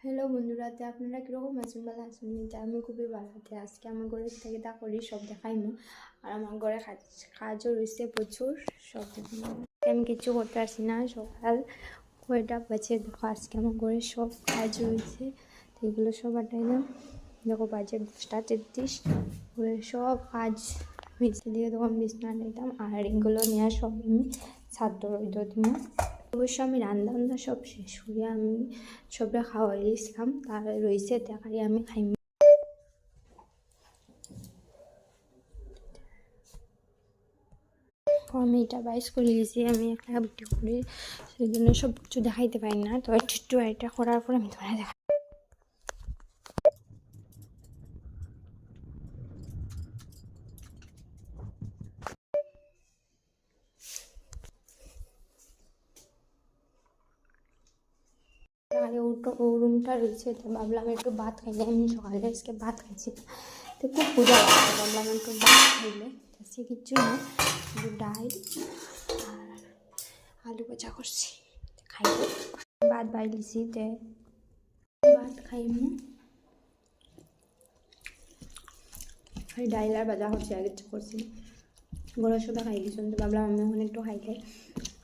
Hello বন্ধুরা, আপনারা কীরকম আছেন? ভালো আছেন? আমি খুবই ভালো আছি। আজকে আমার ঘরের থেকে তা করি সব দেখাইমু। আর আমার ঘরে কাজও রয়েছে প্রচুর, সব দেখাইমু। আমি কিছু করতে পারছি না, সকাল কয়টা বাজে দেখো। আজকে আমার ঘরে সব কাজ রয়েছে, তো এগুলো সব আটাইলাম। দেখো বাজে 10:33, ঘরে সব কাজ মিস্ত্রি দিয়ে তখন বিছনা নিতাম। আর এগুলো নিয়ে সব আমি ছাদ রইদ দিব। অবশ্য আমি রান্না সব শেষ করি, আমি সবটা খাওয়াই দিয়েছিলাম, তার রয়েছে দেখারি আমি খাই। আমি এটা বাইস করে গেছি, আমি একটা বুটি করি, সেই জন্য সব কিছু দেখাইতে পারি না। তো একটু এটা করার পর আমি তোমার দেখা। ও রুমটা রয়েছে, তো ভাবলাম একটু ভাত খাইলে, আমি সকালে আজকে ভাত খাইছি, তো খুব পূজা লাগছে, ভাবলাম একটু ভাত খাইলে। সে কিচ্ছু না, শুধু ডাল আর আলু ভাজা করছি, খাইব। ভাত বাইলিছি, তে ভাত খাইমু। খাই ডাইল আর ভাজা হচ্ছে, আর কিছু করছি না। ঘরের সবাই খাই দিয়েছেন, তো ভাবলাম আমি এখন একটু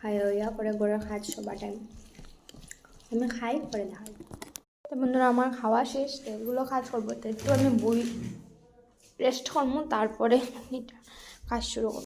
খাই হইয়া পরে ঘরের কাজ সবার টাইম আমি খাই পরে দেখাই। তো বন্ধুরা, আমার খাওয়া শেষ, তো এগুলো কাজ করবো, তো একটু আমি বই রেস্ট করবো, তারপরে এটা কাজ শুরু করবো।